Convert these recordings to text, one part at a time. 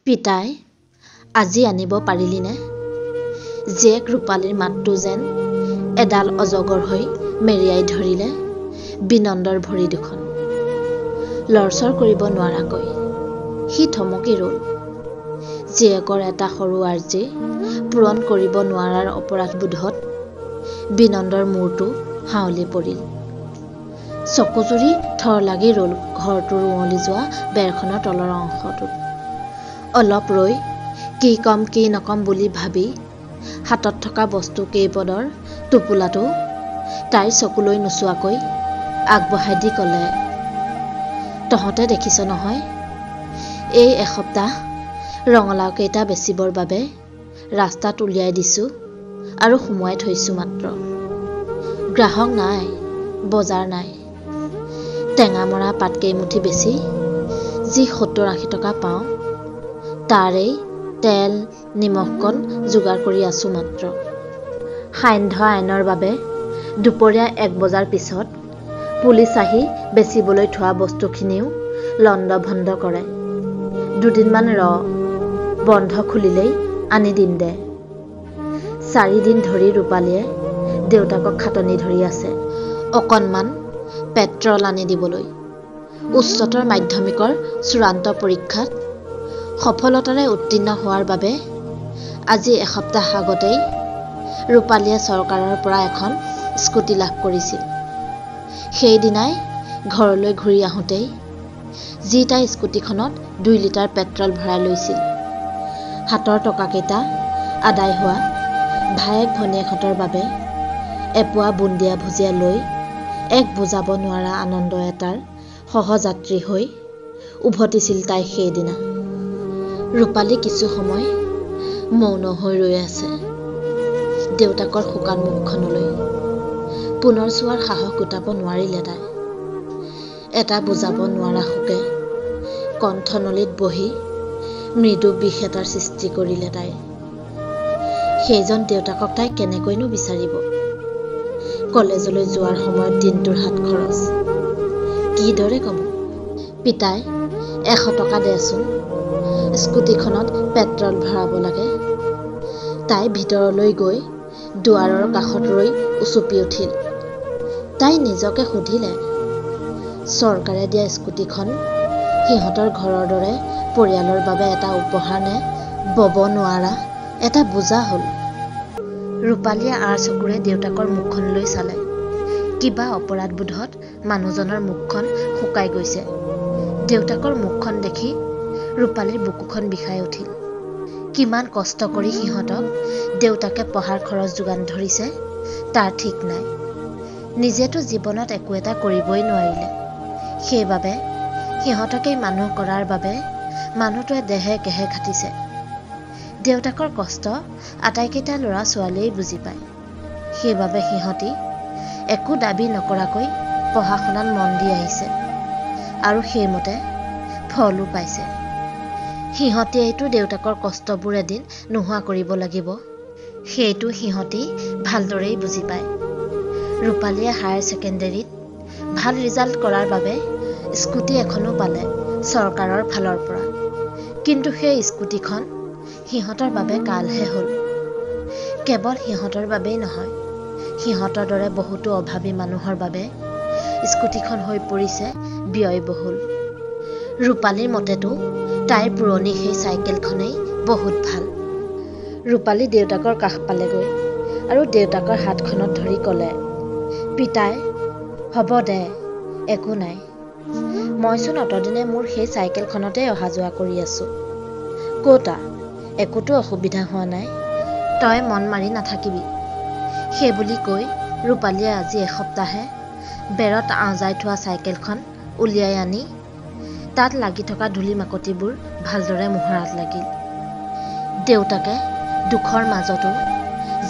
পিতাই আজি আনিব পাৰিলিনে? জীয়েক ৰূপালীৰ মাতটো যেন এডাল অজগৰ হৈ মেৰিয়াই ধৰিলে বিনন্দৰ ভৰি দুখন। লৰচৰ কৰিব নোৱাৰাকৈ সি থমকি ৰল। জীয়েকৰ এটা সৰু আৰ্জি পূৰণ কৰিব নোৱাৰাৰ অপৰাধবোধত বিনন্দৰ মূৰটো হাউলি পৰিল। চকুজুৰি থৰ লাগি ৰল ঘৰটোৰ উৱলি যোৱা বেৰখনৰ তলৰ অংশটোত। অলপ ৰৈ কি কম কি নকম বুলি ভাবি হাতত থকা বস্তু কেইপদৰ টোপোলাটো তাইৰ চকুলৈ নোচোৱাকৈ আগবঢ়াই দি ক'লে, তহঁতে দেখিছ নহয়, এই এসপ্তাহ ৰঙালাও কেইটা বেচিবৰ বাবে ৰাস্তাত উলিয়াই দিছোঁ আৰু সুমুৱাই থৈছোঁ মাত্ৰ। গ্ৰাহক নাই, বজাৰ নাই। টেঙামৰা পাত কেইমুঠি বেচি যি 70-80 টকা পাওঁ, তাৰেই তেল নিমখকণ যোগাৰ কৰি আছোঁ মাত্ৰ। সান্ধ্য আইনৰ বাবে দুপৰীয়া 1 বজাৰ পিছত পুলিচ আহি বেচিবলৈ থোৱা বস্তুখিনিও লণ্ডভণ্ড কৰে। দুদিনমান বন্ধ খুলিলেই আনি দিম দে। 4 দিন ধৰি ৰূপালীয়ে দেউতাকক খাটনি ধৰি আছে অকণমান পেট্ৰল আনি দিবলৈ। উচ্চতৰ মাধ্যমিকৰ চূড়ান্ত পৰীক্ষাত সফলতাৰে উত্তীৰ্ণ হোৱাৰ বাবে আজি এসপ্তাহ আগতেই ৰূপালীয়ে চৰকাৰৰ পৰা এখন স্কুটি লাভ কৰিছিল। সেইদিনাই ঘৰলৈ ঘূৰি আহোঁতেই যি তাই স্কুটিখনত 2 লিটাৰ পেট্ৰল ভৰাই লৈছিল। হাতৰ টকাকেইটা আদায় হোৱা ভায়েক ভনীয়েকহঁতৰ বাবে এপোৱা বুন্দিয়া ভুজিয়া লৈ এক বুজাব নোৱাৰা আনন্দ এটাৰ সহযাত্ৰী হৈ উভতিছিল তাই সেইদিনা। ৰূপালী কিছু সময় মৌন হৈ ৰৈ আছে দেউতাকৰ শুকান মুখখনলৈ। পুনৰ চোৱাৰ সাহস গোটাব নোৱাৰিলে তাই। এটা বুজাব নোৱাৰা শোকে কণ্ঠনলীত বহি মৃদু বিষ এটাৰ সৃষ্টি কৰিলে তাই। সেইজন দেউতাকক তাই কেনেকৈনো বিচাৰিব? কলেজলৈ যোৱাৰ সময়ত দিনটোৰ হাত খৰচ কিদৰে ক'ব? পিতাই 100 টকা দেচোন, স্কুটিখনত পেট্ৰল ভৰাব লাগে। তাই ভিতৰলৈ গৈ দুৱাৰৰ কাষত ৰৈ উচুপি উঠিল। তাই নিজকে সুধিলে, চৰকাৰে দিয়া স্কুটিখন সিহঁতৰ ঘৰৰ দৰে পৰিয়ালৰ বাবে এটা উপহাৰ নে বব নোৱাৰা এটা বোজা হ'ল? ৰূপালীয়ে আৰ চকুৰে দেউতাকৰ মুখখনলৈ চালে। কিবা অপৰাধবোধত মানুহজনৰ মুখখন শুকাই গৈছে। দেউতাকৰ মুখখন দেখি ৰূপালীৰ বুকুখন বিষাই উঠিল। কিমান কষ্ট কৰি সিহঁতক দেউতাকে পঢ়াৰ খৰচ যোগান ধৰিছে তাৰ ঠিক নাই। নিজেতো জীৱনত একো এটা কৰিবই নোৱাৰিলে। সেইবাবে সিহঁতকেই মানুহ কৰাৰ বাবে মানুহটোৱে দেহে কেহে খাটিছে। দেউতাকৰ কষ্ট আটাইকেইটা ল'ৰা ছোৱালীয়েই বুজি পায়। সেইবাবে সিহঁতি একো দাবী নকৰাকৈ পঢ়া শুনাত মন দি আহিছে আৰু সেইমতে ফলো পাইছে। সিহঁতিয়েইতো দেউতাকৰ কষ্টবোৰ এদিন নোহোৱা কৰিব লাগিব, সেইটো সিহঁতি ভালদৰেই বুজি পায়। ৰূপালীয়ে হায়াৰ ছেকেণ্ডেৰীত ভাল ৰিজাল্ট কৰাৰ বাবে স্কুটি এখনো পালে চৰকাৰৰ ফালৰ পৰা। কিন্তু সেই স্কুটিখন সিহঁতৰ বাবে কালহে হ'ল। কেৱল সিহঁতৰ বাবেই নহয়, সিহঁতৰ দৰে বহুতো অভাৱী মানুহৰ বাবে স্কুটিখন হৈ পৰিছে ব্যয়বহুল। ৰূপালীৰ মতেতো তাইৰ পুৰণি সেই চাইকেলখনেই বহুত ভাল। ৰূপালী দেউতাকৰ কাষ পালেগৈ আৰু দেউতাকৰ হাতখনত ধৰি ক'লে, পিতাই হ'ব দে, একো নাই। মইচোন অতদিনে মোৰ সেই চাইকেলখনতে অহা যোৱা কৰি আছোঁ। ক'তা, একোতো অসুবিধা হোৱা নাই, তই মন মাৰি নাথাকিবি। সেইবুলি কৈ ৰূপালীয়ে আজি এসপ্তাহে বেৰত আঁজাই থোৱা চাইকেলখন উলিয়াই আনি তাত লাগি থকা ধূলি মাকতিবোৰ ভালদৰে মোহৰাত লাগিল। দেউতাকে দুখৰ মাজতো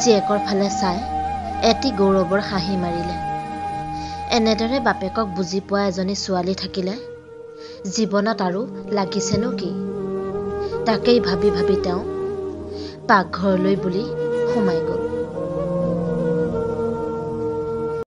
জীয়েকৰ ফালে চাই এটি গৌৰৱৰ হাঁহি মাৰিলে। এনেদৰে বাপেকক বুজি পোৱা এজনী ছোৱালী থাকিলে জীৱনত আৰু লাগিছেনো কি? তাকেই ভাবি ভাবি তেওঁ পাকঘৰলৈ বুলি সোমাই গ'ল।